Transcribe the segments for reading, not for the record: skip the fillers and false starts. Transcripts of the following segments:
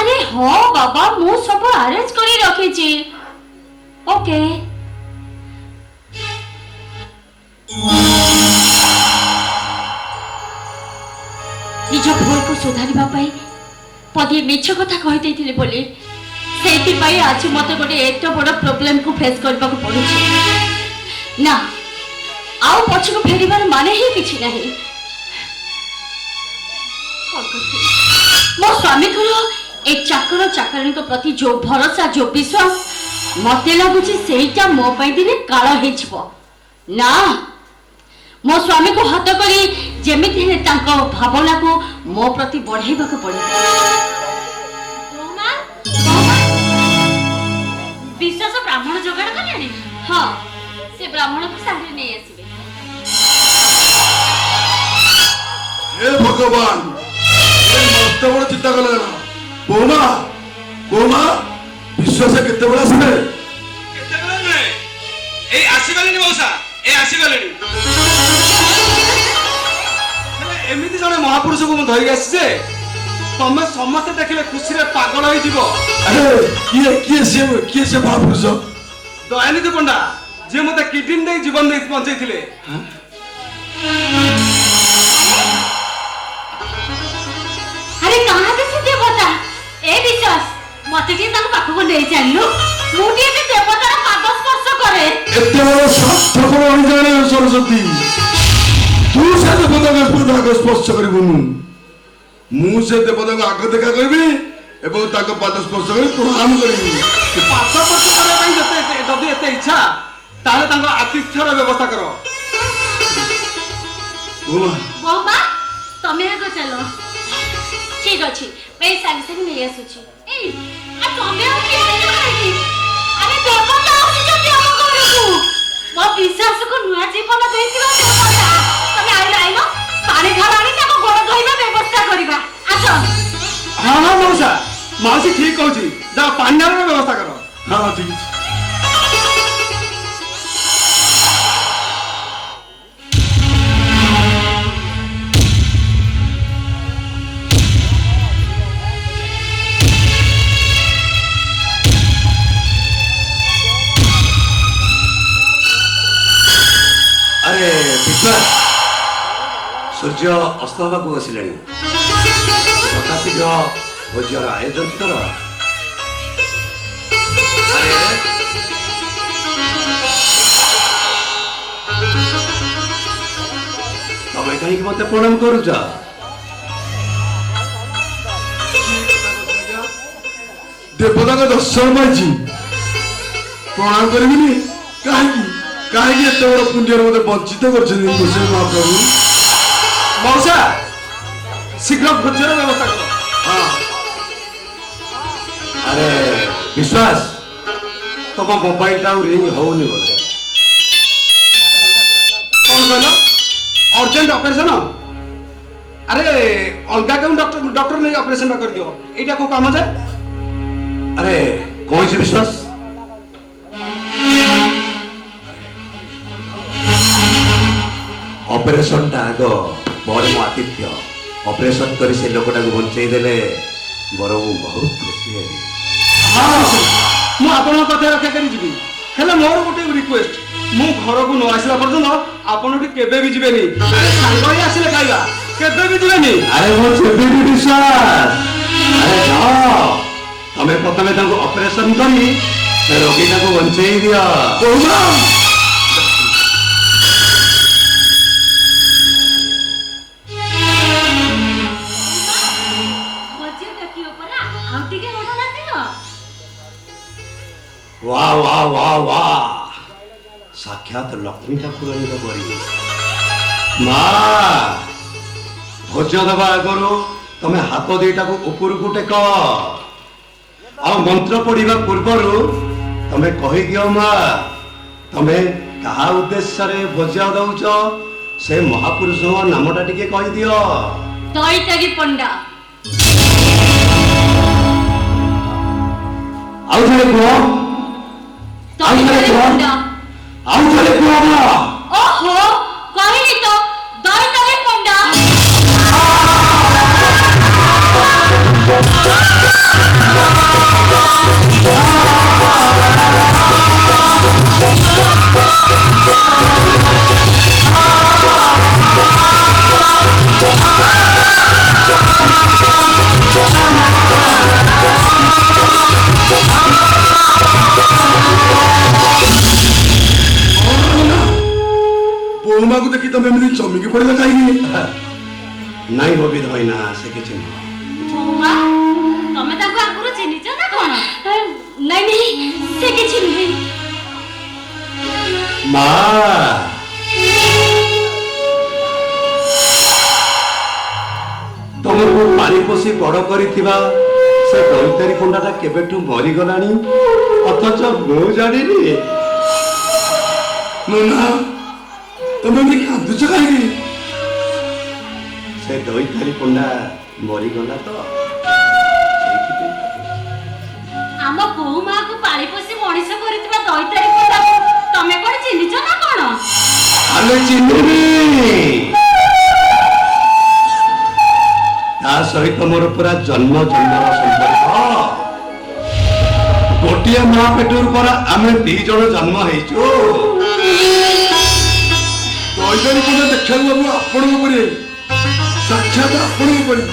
अरे हाँ बाबा मु सब अरेंज करी रखी ओके निज भूल को सुधारिबा पाई पदे मिछ कथा कहि देथिले बोली सेति पाई आज मते गोटे एत बड़ प्रॉब्लम को फेस करबा को पड़ुछि ना आउ पछ को फेरिबार माने ही किछि नहीं मो स्वामी को एक चाकर चाकरानी को प्रति जो भरोसा जो विश्वास मते लगुछि सेटा मो पई दिने काळ हेछबो ना मो स्वामी को हाथ करी जेमिति हे तांको भावना को मो प्रति बढ़ाइबा को पड़े विश्वास ब्राह्मण जोगाड़ कल्याणी हां से ब्राह्मण को साथे नै आसीबे हे भगवान ए मस्त बड़ चिंता कला बोमा बोमा विश्वास केते बड़ा से केते बड़ा नै ए आसी गलेनी मौसा ए आसी गलेनी एमिति जने महापुरुष को धरि आसी जे तमे समस्त देखिले खुशी रे पागल होई जीवो अरे किए से महापुरुष दयानिधि पंडा जे मते किडनी दे जीवन दे बंचै थिले अरे कहां के से देवता ए विश्वास मते के ताको पाखो को नै चाललु मुटी के देवतार पाद स्पर्श करे एते बड़ सार्थक होई जाने सरस्वती तू से देवता को स्पर्श करबुनु मु से देवता को आग देखा करबी एवं ताको पाद स्पर्श करी प्रणाम करबी पाद स्पर्श करे पई जते जदी एते इच्छा ताले तांको आतिथ्यर व्यवस्था करो बोमा तमे आगो चलो ठीक अछि मैं संग संग नै आसुछि ए आ तमे आ के आइछि अरे देवता आसी जति हम करबू मो विश्वास को नुआ जीवन देथिबा देवता तमे आइलो पानी घरानी ताको गोड़ धोइबा व्यवस्था करिबा आसो हां हां मौसा मौसी ठीक कहूची जा पानी ढालर व्यवस्था करो हां ठीक है सूर्य अस्त होगा बसिले शीघ्र भोजर आयोजन कर तमें कहीं मत प्रणाम करुच देवता का दर्शन पाई प्रणाम करी कहीं कहीं एत बड़ पुण्य मत वंचित कर महाप्रभु मौसा शीघ्र भोजन व्यवस्था करो हाँ अरे विश्वास तुम मोबाइल टा रिंग होनी बोले कौन कहलो अर्जेंट ऑपरेशन अरे अलगा कौन डॉक्टर ने ऑपरेशन कर दियो एटा को काम जाए अरे कौन से विश्वास ऑपरेशन टा आगो बड़ मो आतिथ्य ऑपरेशन कर से लोकटा को बंचई देले बड़ मु बहुत खुशी है हां मु आपन कथा रक्षा करी जीवी हेले मोर गोटे रिक्वेस्ट मु घर को न आसला पर्यंत आपन भी केबे भी जीवेनी सांग ही आसिले खाइबा केबे भी जीवेनी अरे वो छेबी विश्वास अरे जाओ तमे प्रथमे ताको ऑपरेशन करी से रोगी को बंचई दिया बोमा वाह वाह वाह वाह साक्षात लक्ष्मी ठाकुर बड़ी माँ भोज दबा आगु तमें हाथ दीटा को ऊपर को टेक आ मंत्र पढ़ा पूर्वर तमें कही दियो माँ तमें क्या उद्देश्य रे भोज दौच से महापुरुष नामटा टिके कही दियो दैतारी पंडा आउ थे कह ओहो कहिनी तो दैतारी पंडा ତମେ ଏମିତି ଚମିକି ପଡିଲା କାହିଁକି? ନାଇଁ ବବି ଧଇନା ସେ କିଛି ନୁହଁ। ବୋଉମା ତମେ ତାକୁ ଆଗରୁ ଚିହ୍ନିଛ ନା କଣ? ନାଇଁ ନାଇଁ ସେ କିଛି ନୁହେଁ। ମା ତମକୁ ପାଣି ପୋଷି ବଡ କରିଥିବା ସେ ଦୈତାରୀ ପଣ୍ଡାଟା କେବେଠୁ ମରିଗଲାଣି, ଅଥଚ ମୁଁ ଜାଣିନି। ନନା ତମେ ଏମିତି କାନ୍ଦୁଛ କାହିଁକି? ସେ ଦୈତାରୀ ପଣ୍ଡା ମରିଗଲା ତ ସେଇଥିପାଇଁ କାନ୍ଦୁଛି। ଆମ ବୋଉମାକୁ ପାଳି ପୋଷି ମଣିଷ କରିଥିବା ଦୈତାରୀ ପଣ୍ଡାକୁ ତମେ କଣ ଚିହ୍ନିଛ ନା କଣ? ଆମେ ଚିହ୍ନିନି। ତା ସହିତ ମୋର ପୁରା ଜନ୍ମ ଜନ୍ମର ସମ୍ପର୍କ। ଗୋଟିଏ ମା ପେଟରୁ ପରା ଆମେ 2 ଜଣ ଜନ୍ମ ହେଇଛୁ। ଦୈତାରୀ ପଣ୍ଡା ଦେଖିବାକୁ ବାବୁ ଆପଣଙ୍କ ପରି, ସାକ୍ଷାତ ଆପଣଙ୍କ ପରି।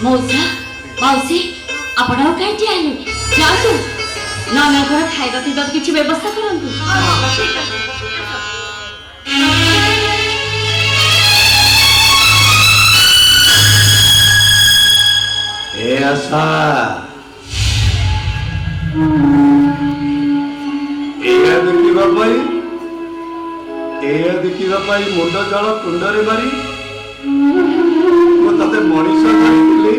ମଉସା ମାଉସୀ ଆପଣ ଆଉ କାହିଁ ଠିଆ ହେଲେ? ଯାଆନ୍ତୁ ନନାଙ୍କର ଖାଇବା ପିଇବାକୁ କିଛି ବ୍ୟବସ୍ଥା କରନ୍ତୁ। ଏ ଆଶା, ଏଇଆ ଦେଖିବା ପାଇଁ ମୁଣ୍ଡ ଜଳ ତୁଣ୍ଡରେ ମାରି ମୁଁ ତତେ ମଣିଷ ଜାଣିଥିଲି।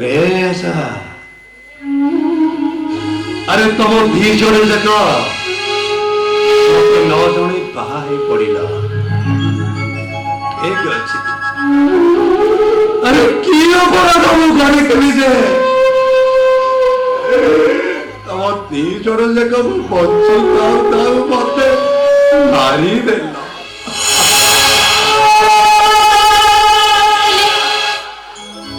ରେ ଆଶା, ଆରେ ତମ 2 ଜଣ ଯାକ ମତେ 9 ଜଣେ ବାହା ହେଇ ପଡିଲ। ଠିକ ଅଛି। ଆରେ କି ଅପରାଧ ମୁଁ କରିଥିଲି ଯେ ତମ 2 ଜଣ ଯାକ ମୁଁ ବଞ୍ଚି ଥାଉ ଥାଉ ମତେ ମାରିଦେଲ।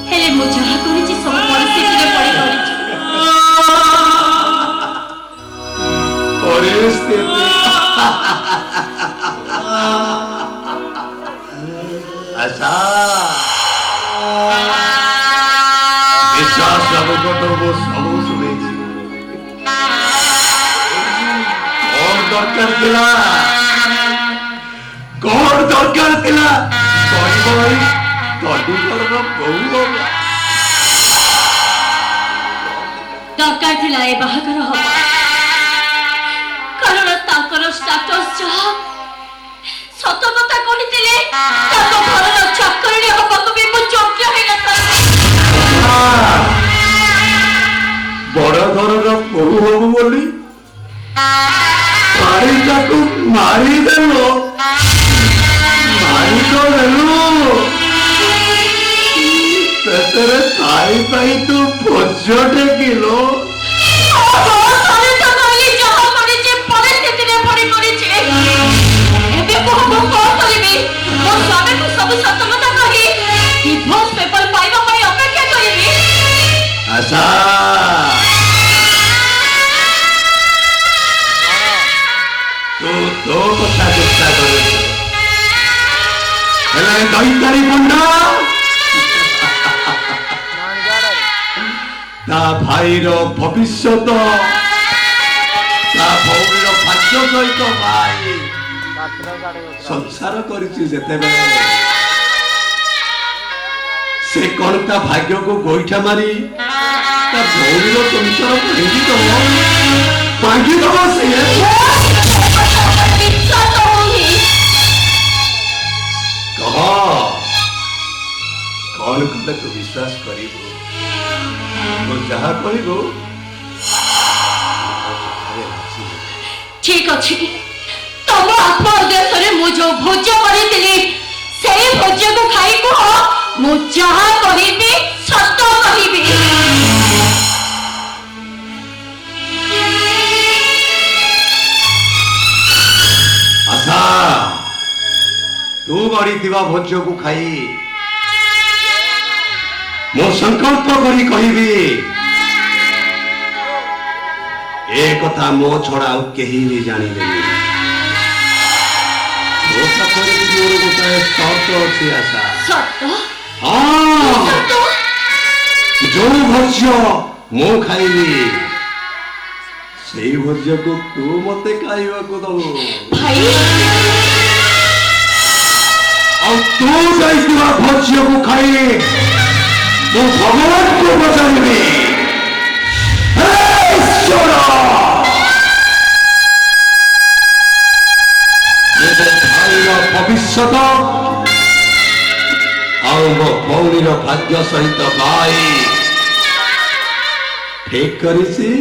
ହେଲେ ମୁଁ ଯାହା କରିଛି ସବୁ ପରିସ୍ଥିତିରେ ପଡ଼ି କରିଛି। ପରିସ୍ଥିତି ଆଶା, ବିଶ୍ୱାସ ବାବୁଙ୍କଠୁ ମୁଁ ସବୁ ଶୁଣିଛି। କଣ ଦରକାର ଥିଲା, କଣ ଦରକାର ଥିଲା କହିବ ଭାଇ, ତଡିଘରର ବୋହୂ ହବା। ଦରକାର ଥିଲା ଏ ବାହାଘର ହବ, କାରଣ ତାଙ୍କର ଷ୍ଟାଟସ୍ ଯାହା ସତ କଥା କହିଥିଲେ ତାଙ୍କ ଘରର ଚାକରଣୀ ହବାକୁ ବି ମୁଁ ଯୋଗ୍ୟ ହେଇନଥାନ୍ତି। ବଡ ଘରର ବୋହୂ ହବୁ ବୋଲି ପାଣିଟାକୁ ମାରିଦେଲ, ମାରି ତ ଦେଲୁ। ସେଥିରେ ଖାଇ ପାଇ ତୁ ଭୋଜ ଟେକିଲ। ଆଶା, ତୁ ତୋ କଥା ଚିନ୍ତା କରୁଛୁ, ହେଲେ ଦୈତାରୀ ପଣ୍ଡା ତା ଭାଇର ଭବିଷ୍ୟତ, ତା ଭଉଣୀର ଭାଗ୍ୟ ସହିତ ଭାଇ ସଂସାର କରିଛି ଯେତେବେଳେ ସେ କଣ ତା ଭାଗ୍ୟକୁ ଗୋଇଠା ମାରି ତା ଭଉଣୀର ସଂସାର ଭାଙ୍ଗିଦବ ସିଏ। କହ, କଣ କଲେ ତୁ ବିଶ୍ୱାସ କରିବୁ? ତୁ ଯାହା କହିବୁ ଠିକ ଅଛି, ତମ ଆତ୍ମ ଉଦ୍ଦେଶ୍ୟରେ ମୁଁ ଯୋଉ ଭୋଜ କରିଥିଲି ସେଇ ଭୋଜକୁ ଖାଇ କୁହ ମୁଁ ଯାହା କହିବି ସତ କହିବି। ଆଶା, ତୁ ବଢିଥିବା ଭୋଜକୁ ଖାଇ ମୁଁ ସଂକଳ୍ପ କରି କହିବି, ଏ କଥା ମୋ ଛଡା ଆଉ କେହି ବି ଜାଣିବେନି। ମୋ ପାଖରେ ବି ମୋର ଗୋଟାଏ ସର୍ତ୍ତ ଅଛି ଆଶା। ସତ? ହଁ, ସତ? ଯୋଉ ଭୋଜ୍ୟ ମୁଁ ଖାଇବି ସେଇ ଭୋଜ୍ୟକୁ ତୁ ମତେ ଖାଇବାକୁ ଦବୁ ଭାଇ ଆଉ ତୁ ଯାଇଥିବା ଭୋଜ୍ୟକୁ ଖାଇ ମୁଁ ଭଗବାନଙ୍କୁ ପଚାରିବି ହେ ଈଶ୍ୱର ଏବେ ଭାଇର ଭବିଷ୍ୟତ ଆଉ ମୋ ଭଉଣୀର ଭାଗ୍ୟ ସହିତ ଭାଇ ଠିକ କରିଛି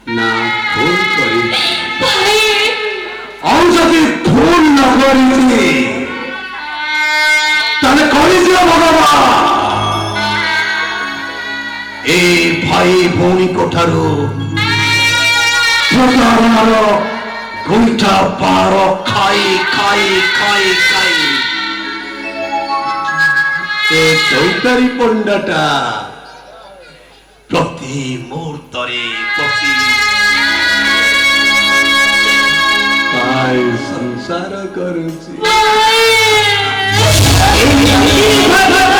ନା ଭୁଲ କରିଛି ଭାଇ ଆଉ ଯଦି ଭୁଲ ନ କରିଛି ତାହେଲେ କରିଦିଅ ଭଗବାନ ଏ ଭାଇ ଭଉଣୀଙ୍କ ଠାରୁ ପ୍ରତାରଣାର ଗୋଇଠା ପାର ଖାଇ ଖାଇ ଖାଇ ଖାଇ ଏ ଚୈତାରୀ ପଣ୍ଡାଟା ପ୍ରତି ମୁହୂର୍ତ୍ତରେ ପ୍ରତି ସଂସାର କରୁଛି ଭାଇ